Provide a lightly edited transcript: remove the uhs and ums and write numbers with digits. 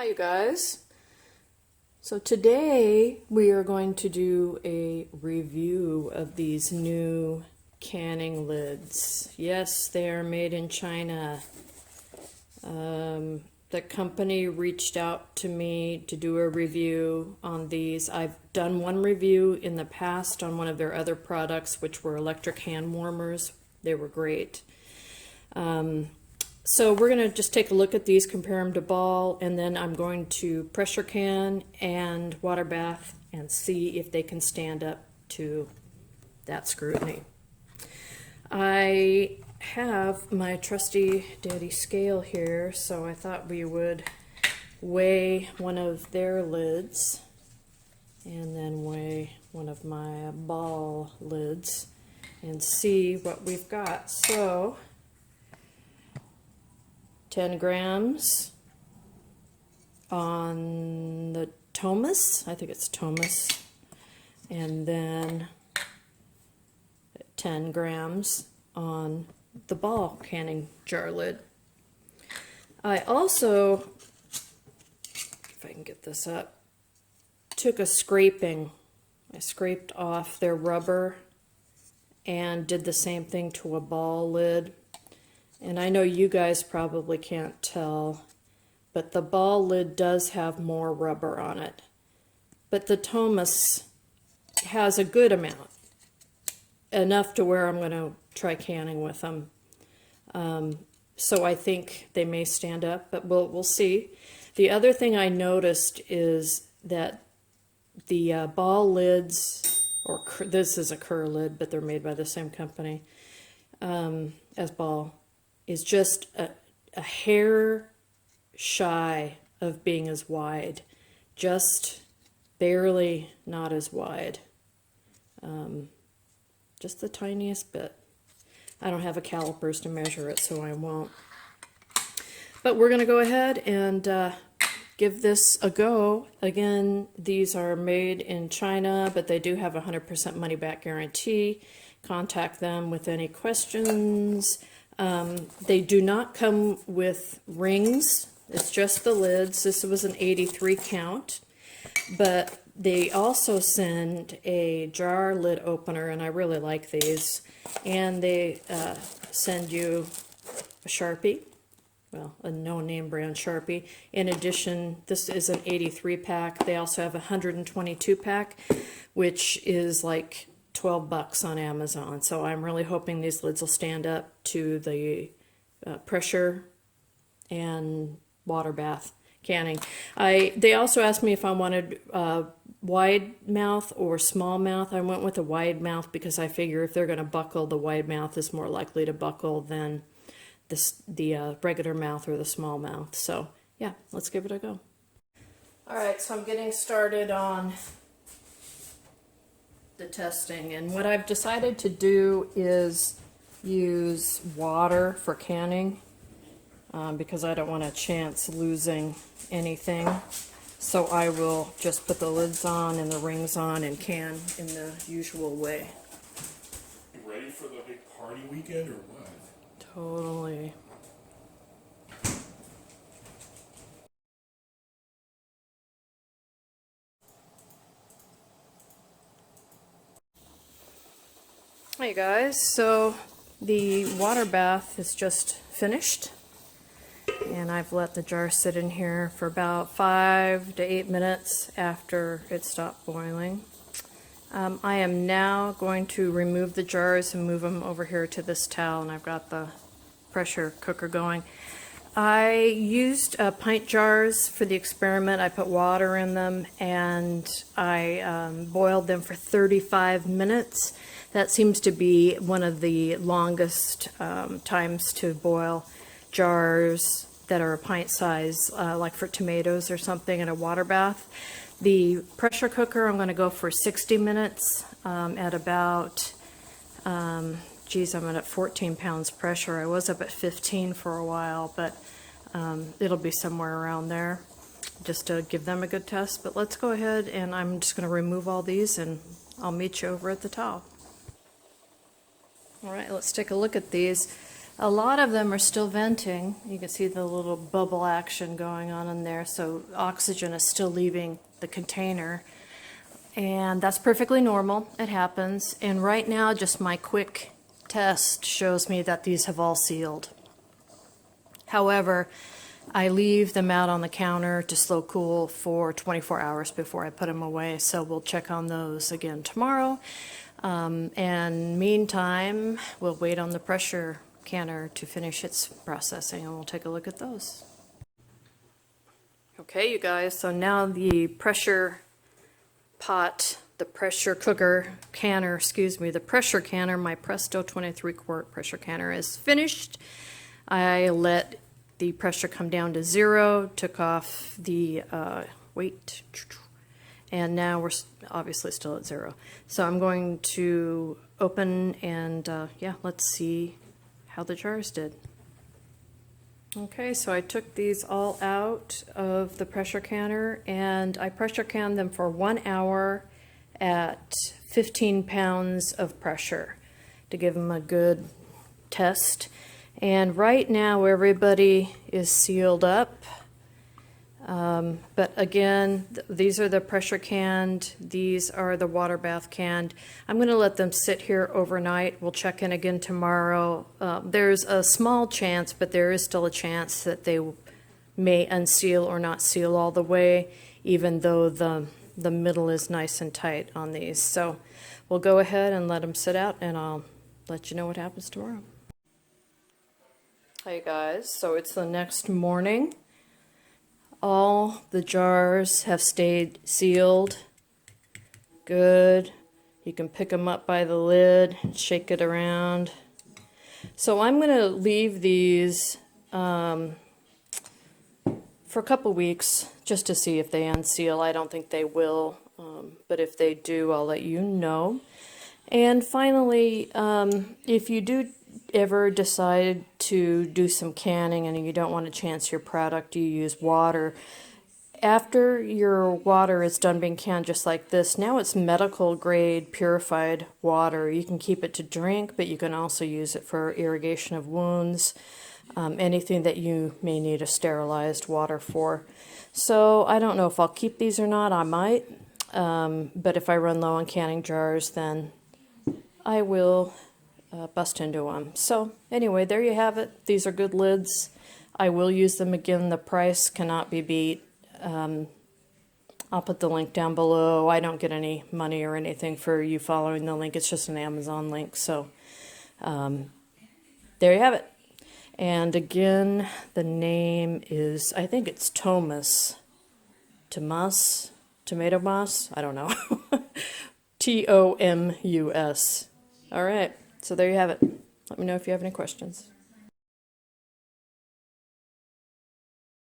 Hi you guys. So today we are going to do a review of these new canning lids. Yes, they are made in China. The company reached out to me to do a review on these. I've done one review in the past on one of their other products, which were electric hand warmers. They were great. So we're going to just take a look at these, compare them to ball, and then I'm going to pressure can and water bath and see if they can stand up to that scrutiny. I have my trusty daddy scale here, so I thought we would weigh one of their lids and then weigh one of my ball lids and see what we've got. So 10 grams on the Tomus, I think it's Tomus, and then 10 grams on the ball canning jar lid. I also, if I can get this up, took a scraping. I scraped off their rubber and did the same thing to a ball lid. And I know you guys probably can't tell, but the ball lid does have more rubber on it. But the Tomus has a good amount, enough to where I'm going to try canning with them. So I think they may stand up, but we'll see. The other thing I noticed is that the ball lids, or this is a Kerr lid, but they're made by the same company as ball, is just a hair shy of being as wide, just barely not as wide, just the tiniest bit. I don't have a calipers to measure it, so I won't. But we're going to go ahead and give this a go. Again, these are made in China, but they do have a 100% money back guarantee. Contact them with any questions. They do not come with rings. It's just the lids. This was an 83 count, but they also send a jar lid opener, and I really like these. And they send you a Sharpie, well, a no-name brand Sharpie. In addition, this is an 83 pack. They also have a 122 pack, which is like 12 bucks on Amazon. So I'm really hoping these lids will stand up to the pressure and water bath canning. They also asked me if I wanted wide mouth or small mouth. I went with a wide mouth because I figure if they're going to buckle, the wide mouth is more likely to buckle than the regular mouth or the small mouth. So yeah, let's give it a go. All right, so I'm getting started on the testing, and what I've decided to do is use water for canning because I don't want a chance losing anything. So I will just put the lids on and the rings on and can in the usual way. You ready for the big party weekend or what? Totally. Hey guys, so the water bath is just finished, and I've let the jar sit in here for about 5 to 8 minutes after it stopped boiling. I am now going to remove the jars and move them over here to this towel, and I've got the pressure cooker going. I used pint jars for the experiment. I put water in them and I boiled them for 35 minutes. That seems to be one of the longest times to boil jars that are a pint size, like for tomatoes or something in a water bath. The pressure cooker, I'm going to go for 60 minutes at about, geez, I'm at 14 pounds pressure. I was up at 15 for a while, but it'll be somewhere around there just to give them a good test. But let's go ahead, and I'm just going to remove all these, and I'll meet you over at the towel. All right, let's take a look at these. A lot of them are still venting. You can see the little bubble action going on in there, so oxygen is still leaving the container. And that's perfectly normal. It happens. And right now, just my quick test shows me that these have all sealed. However, I leave them out on the counter to slow cool for 24 hours before I put them away, so we'll check on those again tomorrow. And meantime, we'll wait on the pressure canner to finish its processing, and we'll take a look at those. Okay, you guys, so now the pressure pot, the pressure cooker canner, the pressure canner, my Presto 23 quart pressure canner is finished. I let the pressure come down to 0, took off the weight, and now we're obviously still at 0. So I'm going to open and yeah, let's see how the jars did. Okay, so I took these all out of the pressure canner and I pressure canned them for 1 hour at 15 pounds of pressure to give them a good test. And right now everybody is sealed up. But again, these are the pressure canned, these are the water bath canned. I'm going to let them sit here overnight. We'll check in again tomorrow. There's a small chance, but there is still a chance that they may unseal or not seal all the way, even though the middle is nice and tight on these. So we'll go ahead and let them sit out, and I'll let you know what happens tomorrow. Hey guys, so it's the next morning. All the jars have stayed sealed. Good. You can pick them up by the lid and shake it around. So I'm going to leave these for a couple weeks just to see if they unseal. I don't think they will, but if they do, I'll let you know. And finally, if you do ever decide to do some canning and you don't want to chance your product, you use water. After your water is done being canned just like this, now it's medical grade purified water. You can keep it to drink, but you can also use it for irrigation of wounds, anything that you may need a sterilized water for. So I don't know if I'll keep these or not. I might, but if I run low on canning jars, then I will bust into them. So anyway, there you have it. These are good lids. I will use them again. The price cannot be beat. I'll put the link down below. I don't get any money or anything for you following the link. It's just an Amazon link. So there you have it. And again, the name is, I think it's Tomus. Tomato moss? I don't know. Tomus. All right. So there you have it. Let me know if you have any questions.